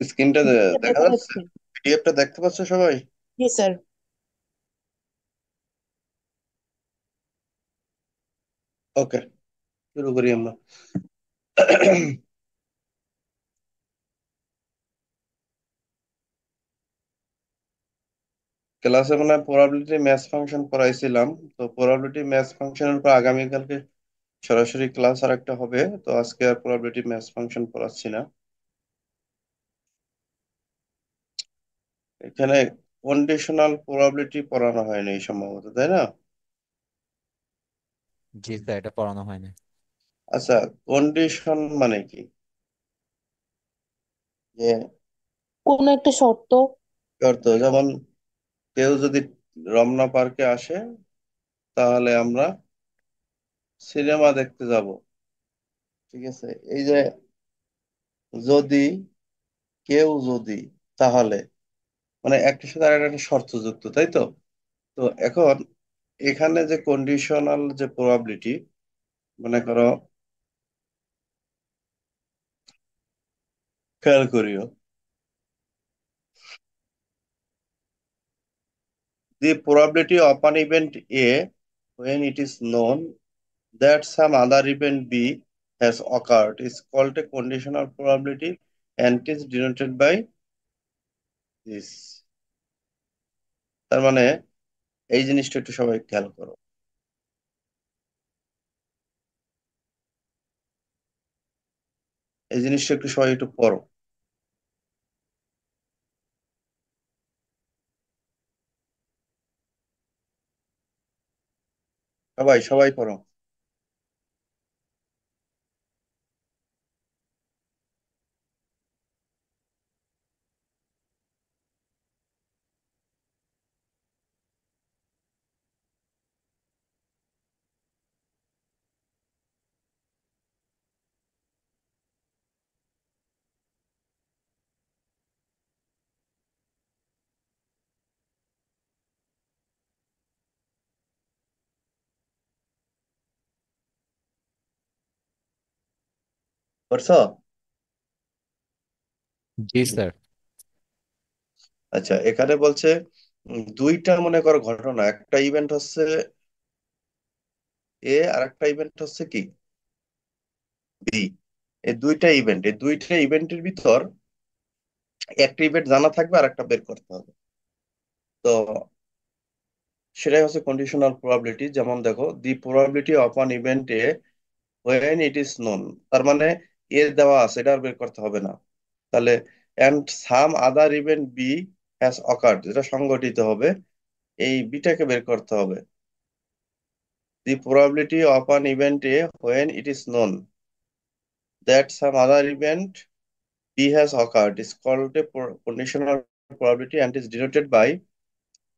স্ক্রিনটা এটা দেখা দেখা যাচ্ছে? যাচ্ছে। পিডিএফটা দেখতে পাচ্ছ সবাই? জি স্যার। ওকে, শুরু করি আমরা। ক্লাসে মানে প্রবাবিলিটি ম্যাথ ফাংশন পড়াইছিলাম। তো প্রবাবিলিটি ম্যাথ ফাংশনের উপর আগামীকালকে সরাসরি ক্লাস আর একটা হবে। তো আজকে আর প্রবাবিলিটি ম্যাথ ফাংশন পড়াচ্ছি না। এখানে কন্ডিশনাল প্রবাবিলিটি পড়ানো হয়নি সম্ভবত, তাই না? জি স্যার, এটা পড়ানো হয় না। আচ্ছা, কন্ডিশন মানে কি? যে কোন একটা শর্ত। কি অর্থ, যেমন কেউ যদি রমনা পার্কে আসে তাহলে আমরা সিনেমা দেখতে যাব। ঠিক আছে, এই যে যদি, কেউ যদি, তাহলে মানে একটার সাথে আর একটা শর্ত যুক্ত, তাই তো? তো এখন এখানে যে কন্ডিশনাল যে প্রবাবিলিটি, মনে করো, খেয়াল করিও, the probability of an event A when it is known that some other event B has occurred is called a conditional probability and is denoted by this. তার মানে এই জিনিসটা একটু সবাই খেয়াল করো, এই জিনিসটা একটু সবাই একটু পড়ো। সবাই সবাই পড়ো। পড়ছো? জি স্যার। আচ্ছা, এখানে বলছে দুইটা মনে করো ঘটনা, একটা ইভেন্ট হচ্ছে এ আর একটা ইভেন্ট হচ্ছে কি, বি। এই দুইটা ইভেন্টের ভিতর একটা ইভেন্ট জানা থাকবে আর একটা বের করতে হবে। তো সেটাই হচ্ছে কন্ডিশনাল প্রবাবিলিটি। যেমন দেখো, the probability of an event A when it is known, তার মানে এ দেওয়া আছে, এটা আর বের করতে হবে না। তাহলে and some other event B has occurred, যেটা সংঘটিত হবে, এই বিটাকে বের করতে হবে। The probability of an event A when it is known that some other event B has occurred is called a conditional probability and is denoted by.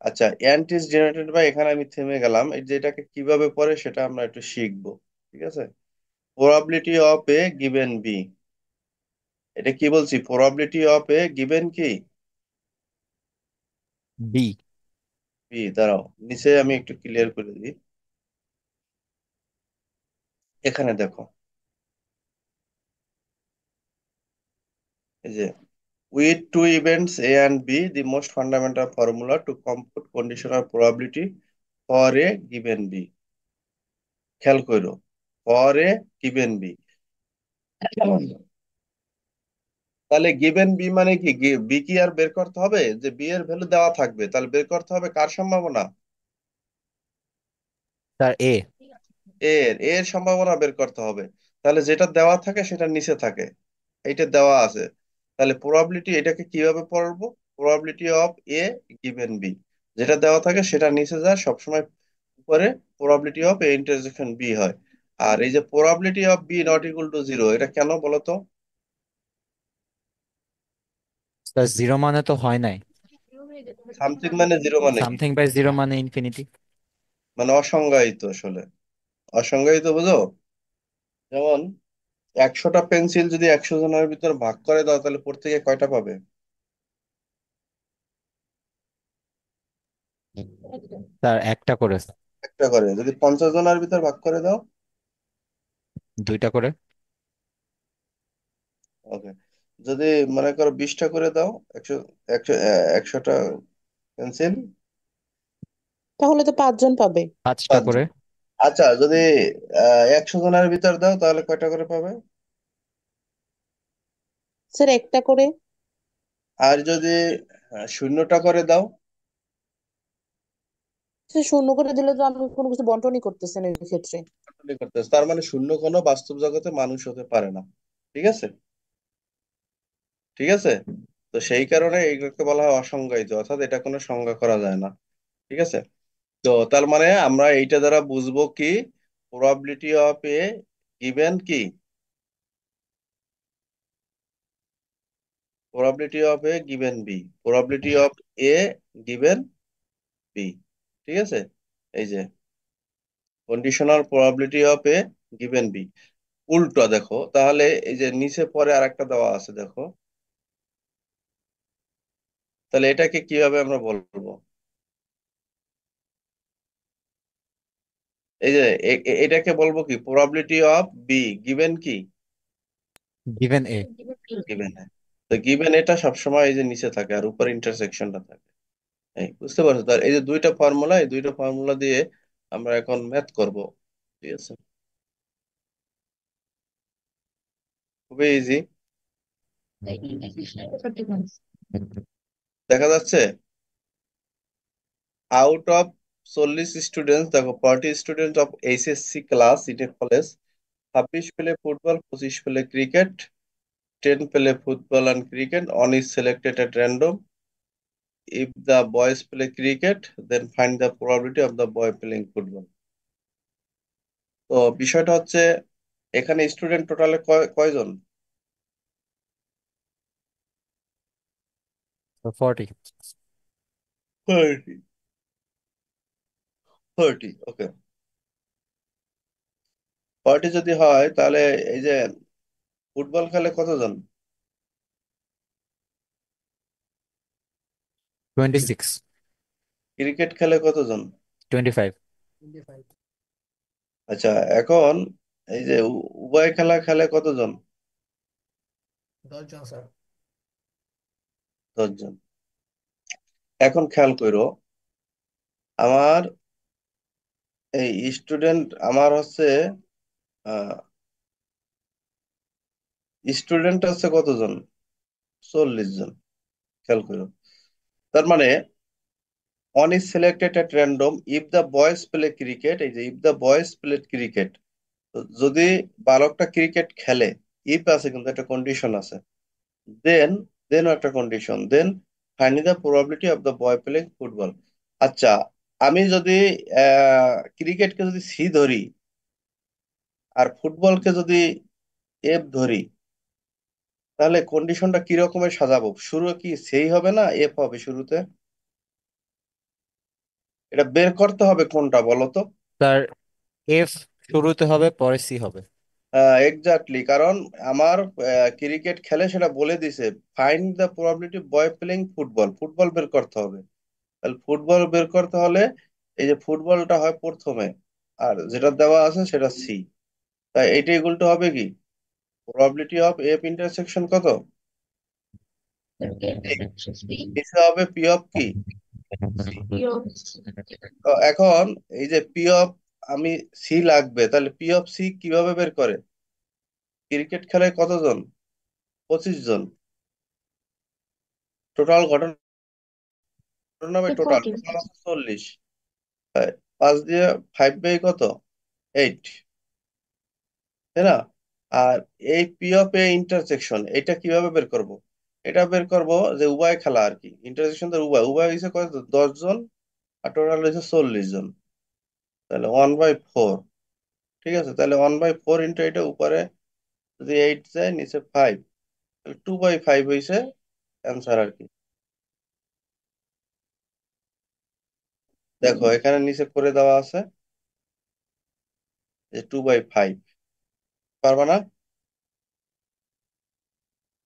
আচ্ছা, and is denoted by, এখানে আমি থেমে গেলাম। এই যে এটাকে কিভাবে পড়ে সেটা আমরা একটু শিখবো। ঠিক আছে, probability of A given B, এটা কি বলছি? প্রবাবিলিটি অফ এ গিভেন কি, বি। বি। দাঁড়াও, নিচে আমি একটু ক্লিয়ার করে দিই। এখানে দেখো, এই যে with two events A and B the most fundamental formula to compute conditional probability for A given B. খেয়াল করো, ফর এ গিভেন বি। তাহলে গিভেন বি মানে কি, বি কি আর বের করতে হবে? যে বি এর ভ্যালু দেওয়া থাকবে, তাহলে বের করতে হবে কার সম্ভাবনা? স্যার এ। এর সম্ভাবনা বের করতে হবে। তাহলে যেটা দেওয়া থাকে সেটা নিচে থাকে, এইটা দেওয়া আছে। তাহলে প্রবাবিলিটি এটাকে কিভাবে পড়বো? Probability of A given B, যেটা দেওয়া থাকে সেটা নিচে যায় সবসময়, উপরে probability of A intersection B হয়। আর এই যে probability of B not equal to zero, এটা কেন বলো তো? স্যার জিরো মানে তো হয় নাই। সামথিং মানে জিরো মানে কি? সামথিং বাই জিরো মানে ইনফিনিটি। মানে অসংজ্ঞায়িত আসলে। অসংজ্ঞায়িত বুঝো? যেমন 100টা পেন্সিল যদি 100 জনের ভিতর ভাগ করে দাও তাহলে প্রত্যেকে কয়টা পাবে? স্যার একটা করে। একটা করে। যদি 50 জনের ভিতর ভাগ করে দাও? দুইটা করে। ওকে। যদি মনে করো 20টা করে দাও, একশো, একশো, 100টা পেন্সিল, তাহলে তো 5 জন পাবে। 5টা করে। 5 জন। আচ্ছা, যদি 100 জনের ভিতর দাও তাহলে কয়টা করে পাবে? স্যার একটা করে। আর যদি 0টা করে দাও? স্যার শূন্য করে দিলে তো আমি কোনো কিছু বন্টনই করতেছেন এই ক্ষেত্রে। করতেছে, তার মানে শূন্য কোনো বাস্তব জগতে মানুষ হতে পারে না। ঠিক আছে, ঠিক আছে। তো সেই কারণে এইগুলোকে বলা হয় অসংজ্ঞায়িত, অর্থাৎ এটা কোনো সংজ্ঞা করা যায় না। ঠিক আছে। তো তার মানে আমরা এইটা দ্বারা বুঝবো কি, প্রবাবিলিটি অফ এ গিভেন কি, probability of A given B, probability of A given B. ঠিক আছে, এই যে conditional probability of A given B. উল্টো দেখো তাহলে, এই যে নিচে পরে আরেকটা দেওয়া আছে দেখো, তাহলে এটাকে কিভাবে আমরা বলবো? এই যে এটাকে বলবো কি, প্রবাবিলিটি অফ বি গিভেন কি, গিভেন এ। গিভেন। তো গিভেন এটা সবসময় এই যে নিচে থাকে আর উপরে ইন্টারসেকশনটা থাকে। এই বুঝতে পারছো? তার এই যে দুইটা ফর্মুলা, এই দুইটা ফর্মুলা দিয়ে আমরা এখন ম্যাথ করব। ঠিক আছে, খুবই ইজি। দেখা যাচ্ছে আউট অফ 40 স্টুডেন্ট, দেখো 40 student of HSC class in a college, 26 play football, 25 play cricket, 10 play football and cricket. One is selected at random. If the boys play cricket, then find the probability of the boy playing football. তো বিষয়টা হচ্ছে, এখানে student টোটালে কয়জন? 40। 30। 30, ওকে। 40 যদি হয় তাহলে এই যে ফুটবল খেলে কতজন? 26। ক্রিকেট খেলে কতজন? 25। আচ্ছা, এখন এই যে উভয় খেলা খেলে কতজন? 10 জন। এখন খেয়াল করো, আমার এই স্টুডেন্ট আমার হচ্ছে, স্টুডেন্ট আছে কতজন? 40 জন। খেয়াল করো, তার মানে one is selected at random if the boys play cricket, এই যে if the boys play cricket, যদি বালকটা ক্রিকেট খেলে, ইফ আছে কিন্তু একটা কন্ডিশন আছে, দেন দেন একটা condition, then find the probability of the boy playing football. আচ্ছা, আমি যদি ক্রিকেটকে যদি সি ধরি আর ফুটবলকে যদি এফ ধরি, তাহলে কন্ডিশনটা কি রকমের সাজাবো? শুরু কি সেই হবে না এফ হবে শুরুতে? এটা বের করতে হবে কোনটা বলো তো। তার এফ শুরুতে হবে, পরে সি হবে। এক্স্যাক্টলি, কারণ আমার ক্রিকেট খেলে সেটা বলে দিছে, find the probability boy playing football, football বের করতে হবে। তাহলে ফুটবল বের করতে হলে এই যে ফুটবলটা হয় প্রথমে, আর যেটা দেওয়া আছে সেটা সি। তাই এইটা ইকুয়াল হবে কি, প্রবাবিলিটি অফ এফ ইন্টারসেকশন কত, নিচে হবে পি অফ কি, সি। তো এখন এই যে পি অফ, আমি সি লাগবে, তাহলে পি অফ সি কিভাবে বের করে? ক্রিকেট খেলায় কতজন? 25 জন। টোটাল ঘটনা হবে, টোটাল টোটাল আছে 40। 5 দিয়ে 5 বাই কত, 8, তাই না? আর এই পি অফ এ ইন্টারসেকশন এটা কিভাবে বের করব? এটা বের করব যে উভয় খেলা আর কি, ইন্টারসেকশন তো উভয়, উভয় হয়েছে কত, 10 জন, আর টোটাল হয়েছে 40 জন। তাহলে 1/4। ঠিক আছে, তাহলে 1/4 ইন্টু এটা উপরে যদি 8 যায়, নিচে 5, তাহলে 2/5 হয়েছে অ্যান্সার আর কি। দেখো এখানে নিচে করে দেওয়া আছে যে 2/5। পারবা না?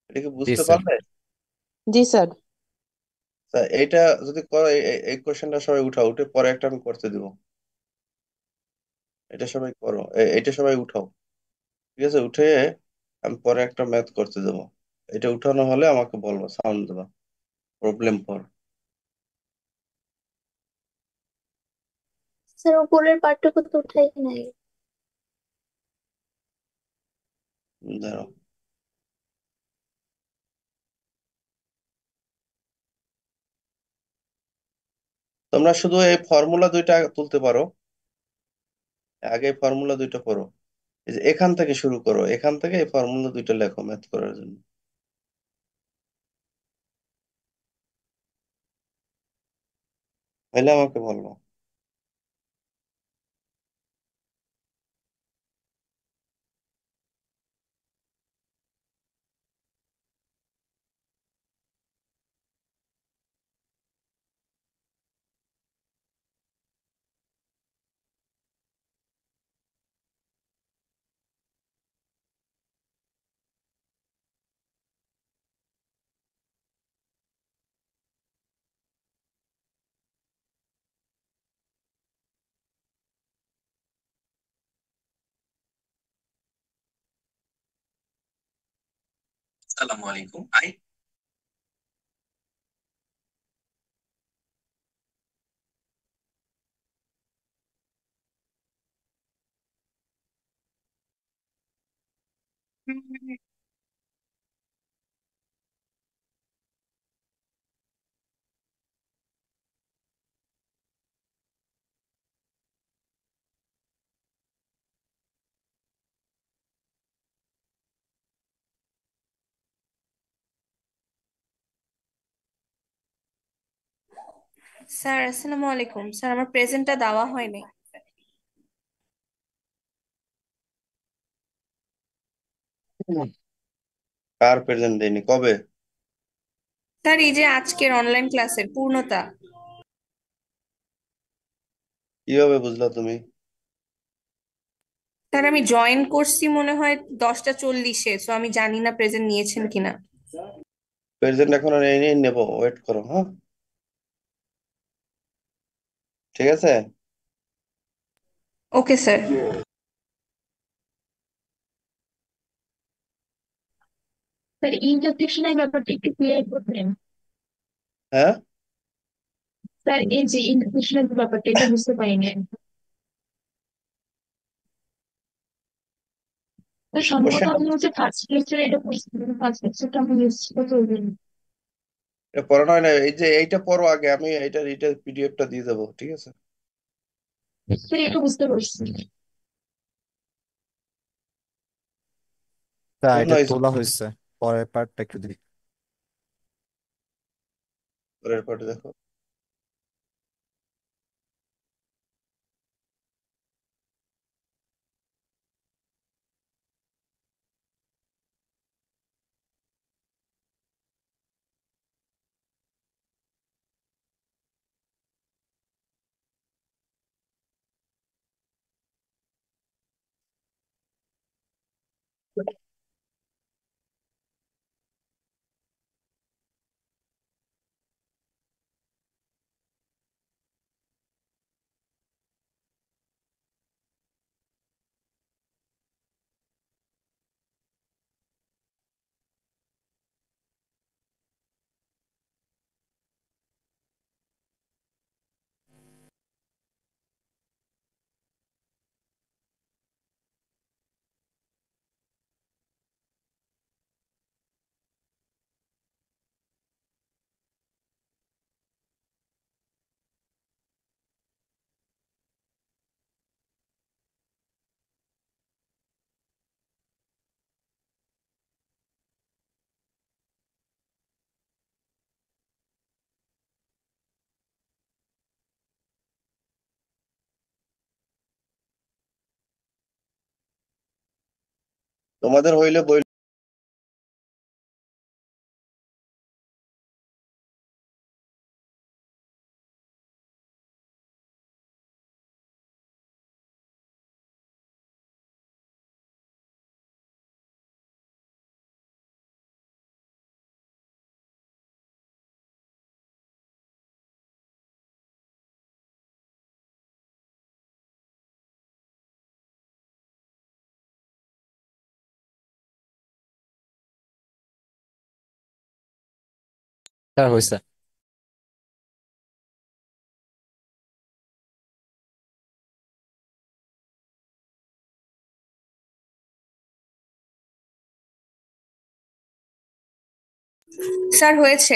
এটা কি জি বুঝতে স্যার। পারলে? জি স্যার। তা এইটা যদি করো, এই কোশ্চেনটা সবাই উঠাও, উঠে পরে একটা আমি করতে দিব। এটা সবাই করো, এটা সবাই উঠাও। ঠিক আছে, উঠে আমি পরে একটা ম্যাথ করতে দেবো। এটা উঠানো হলে আমাকে বলবা, সাউন্ড দেবা। প্রবলেম পর স্যার উপরের পার্টটুকু তো উঠাই নাই। দাঁড়াও। তোমরা শুধু এই ফর্মুলা দুইটা তুলতে পারো, আগে ফর্মুলা দুইটা পড়ো। এই যে এখান থেকে শুরু করো, এখান থেকে এই ফর্মুলা দুইটা লেখো ম্যাথ করার জন্য। তাহলে আমাকে বলবো। আসসালামু আলাইকুম। স্যার আসসালামু আলাইকুম। স্যার আমার প্রেজেন্টটা দেওয়া হয়নি। কার প্রেজেন্ট দেয়নি, কবে? স্যার এই যে আজকের অনলাইন ক্লাসের পূর্ণতা। কিভাবে বুঝলা তুমি? স্যার আমি জয়েন করছি মনে হয় 10টা 40-এ, তো আমি জানি না প্রেজেন্ট নিয়েছেন কিনা। প্রেজেন্ট এখন আর এই নেবো, ওয়েট করো, হ্যাঁ? ঠিক আছে। Okay sir. স্যার ইন্টারসেকশনের ব্যাপারটা একটু ক্লিয়ার করবেন। হ্যাঁ, স্যার এই যে ইন্টারসেকশনের ব্যাপারটা এটা বুঝতে পারিনি। তো সম্ভবত কোশ্চেনটা আপনি হচ্ছে ফার্স্ট লেকচারে এটা পড়ছিলেন, ফার্স্ট লেকচারটা আমি মিস করতে। এটা পড়ানো হয় না, এই যে এইটা পড়ো আগে, আমি এইটা পিডিএফটা দিয়ে দেবো, ঠিক আছে? স্যার একটু বুঝতে পারছি। তা বুঝ এটা না তোলা হয়েছে, পরের পার্টটা একটু দেখি। পরের পার্ট দেখো। তোমাদের হইলে বই স্যার হয়েছে। স্যার হয়েছে।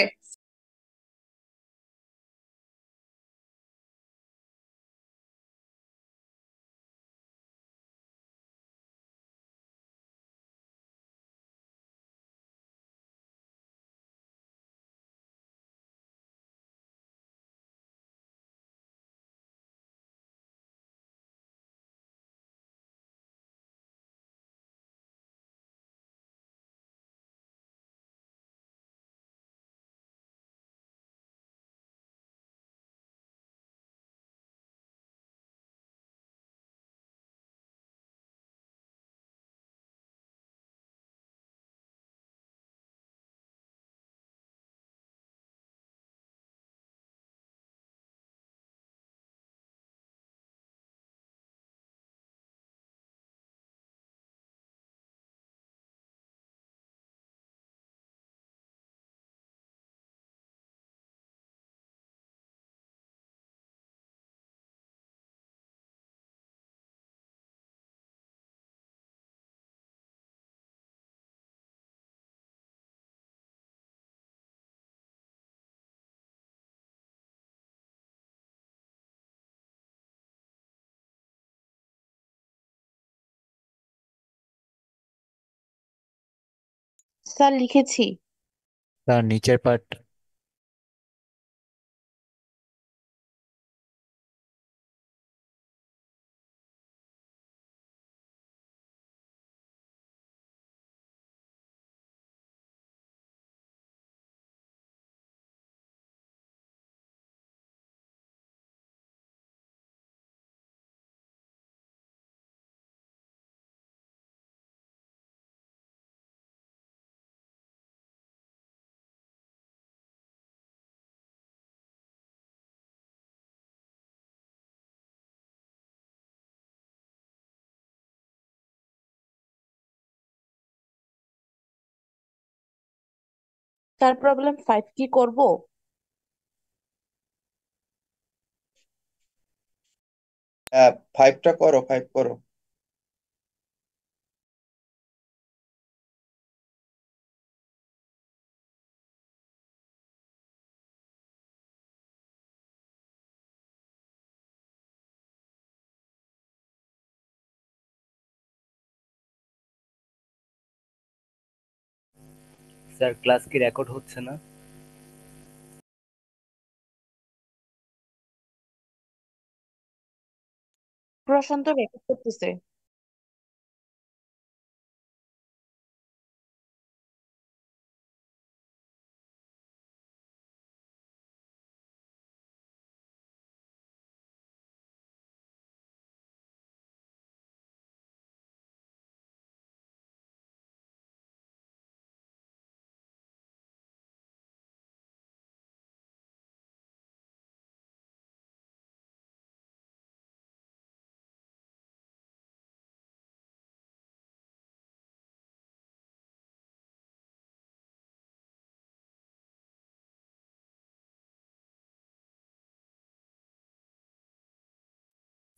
স্যার লিখেছি। স্যার নিচের পার্ট। স্যার প্রবলেম 5 কি করব? হ্যাঁ, ফাইভটা করো, ফাইভ করো। স্যার ক্লাস কি রেকর্ড হচ্ছে না? প্রশান্ত রেকর্ড করতেছে।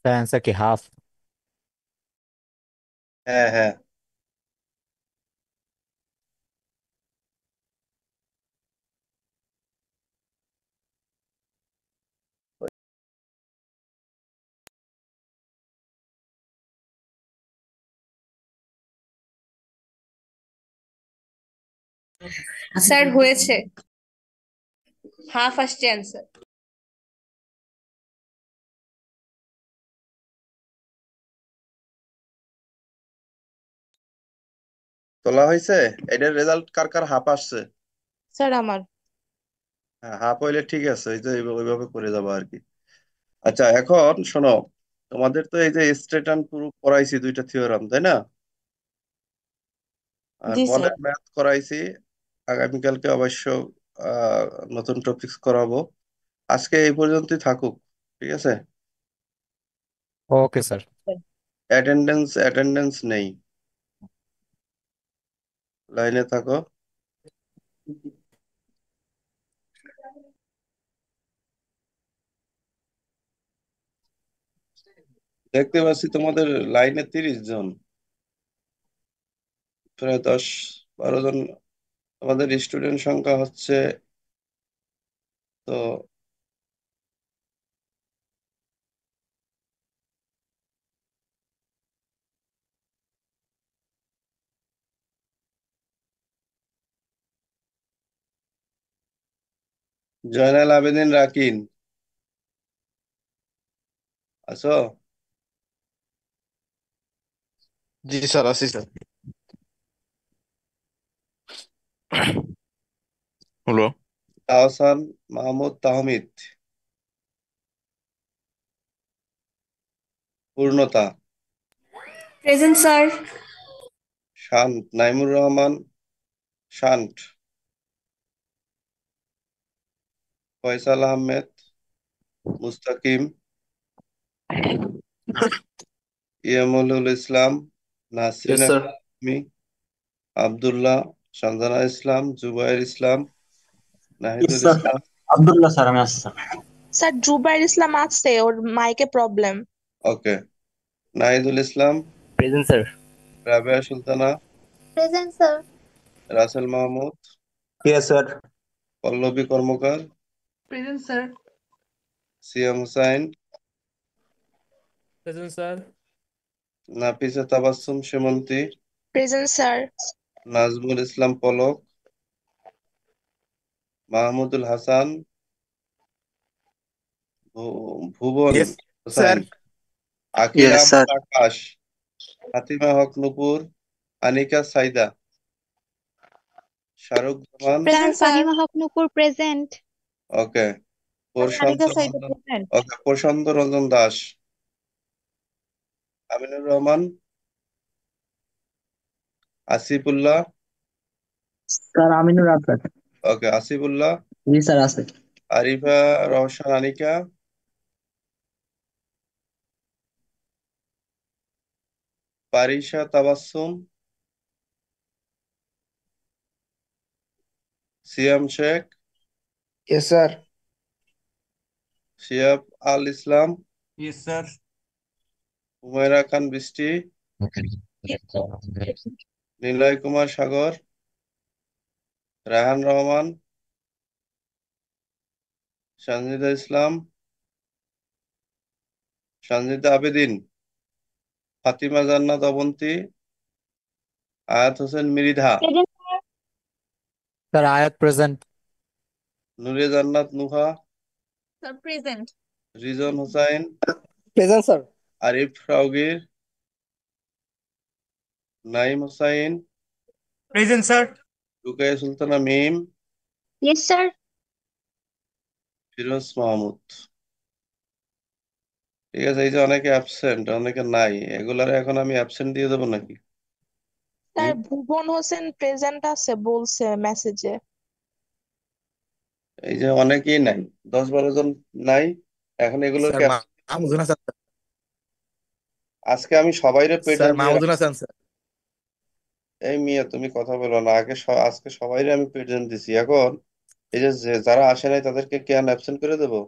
স্যার অ্যান্সার কি হাফ? হ্যাঁ, হ্যাঁ। স্যার হয়েছে, হাফ আসছে অ্যান্সার। তোলা হয়েছে। এটার রেজাল্ট কার কার হাফ আসছে? স্যার আমার। হ্যাঁ, হাফ হইলে ঠিক আছে, এই যে ওইভাবে করে যাবো আর কি। আচ্ছা, এখন শোনো, তোমাদের তো এই যে স্ট্রেট অ্যান্ড প্রুফ করাইছি দুইটা থিওরাম, তাই না? আর জি স্যার। বলের ম্যাথ করাইছি। আগামীকালকে অবশ্য আহ নতুন টপিকস করাবো। আজকে এই পর্যন্তই থাকুক, ঠিক আছে? Okay sir. অ্যাটেন্ডেন্স অ্যাটেন্ডেন্স নেই। লাইনে থাকো। দেখতে পাচ্ছি তোমাদের লাইনে 30 জন, প্রায় 10-12 জন আমাদের স্টুডেন্ট সংখ্যা হচ্ছে। তো জয়নাল আবেদিন রাকিন, আছো? জি স্যার, আছি স্যার। হলো। Ahsan Mahmud Tahmid, Purnata, present sir. Shanto Naimur Rahman, Shanto, Faisal Ahmed, Mustakim, Yamul Islam, Nasrin Yes, sir. Akter, Abdullah, Sanjana Islam, Jubair Islam, Yes, Nahidul sir. Islam. Abdullah sir, আমি আসছি স্যার। স্যার জুবাইর ইসলাম আছে, ওর মাইকে problem. Okay, Nahidul Islam, present sir. Rabeya Sultana, present sir. Rasel Mahmud, Yes, sir. Pallabi Karmakar, present sir. Siam Hussain, present sir. Nafisa Tabassum Semonti, present sir. Nazmul Islam Palak, Mahmudul Hasan, Bhuban yes sir. Hossain, Akib Yes, sir. Ahmad Akash, Fatima Haque Nupur, Anika Saida, Shahrukh Zaman. Sir, present sir. Fahima Haque Nupur present. Okay, Prashanta Tanika Sayeed Ranjan. Present. Okay, Prashanta Ranjan Das, Aminur Rahman, Asifullah. Sir Aminur Abrar. Okay, Asifullah, জি sir, আছে। Arifa Rowshan Anika, Parisha Tabassum, Siam Sheikh, yes sir. Shiab Al Islam, yes sir. Humaira খান বৃষ্টি, নিলয় কুমার সাগর, রায়হান রহমান, সঞ্জিদা ইসলাম, Sanjida Abedin, Fatima Jannat Abonti, Ayat Hossain Mridha, present sir Ayat present. Nure Jannat Nuha, sir. Present. Rijon Hossain, present sir. Arif Raugir, Naim Hossain, present sir. Rukaiya Sultana Mim, yes sir. Firoz Mahmud. ঠিক আছে, এই যে অনেকে absent, অনেকে নাই, এগুলার এখন আমি অ্যাবসেন্ট দিয়ে দেবো নাকি? স্যার হুম? ভুবন হোসেন প্রেজেন্ট আছে বলছে মেসেজে। এই যে অনেকেই নাই, 10-12 জন নাই, এখন স্যার এগুলোকে মাহমুদুল হাসান স্যার। আজকে আমি সবাইরে স্যার প্রেজেন্ট দিয়ে মাহমুদুল হাসান স্যার। এই মিয়া তুমি কথা বলো না, আগে আজকে সবাইরে আমি প্রেজেন্ট দিছি। এখন এই যে যারা আসে নাই তাদেরকে কেন অ্যাবসেন্ট করে দেবো?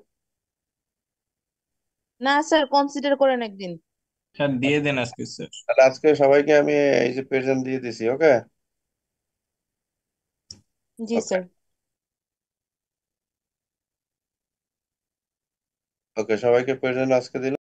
না স্যার, কনসিডার করেন একদিন। স্যার দিয়ে দেন আজকে স্যার। তাহলে আজকে সবাইকে আমি এই যে প্রেজেন্ট দিয়ে দিছি। ওকে, জি ওকে, স্যার। ওকে, সবাইকে প্রেজেন্ট আজকে দিলাম।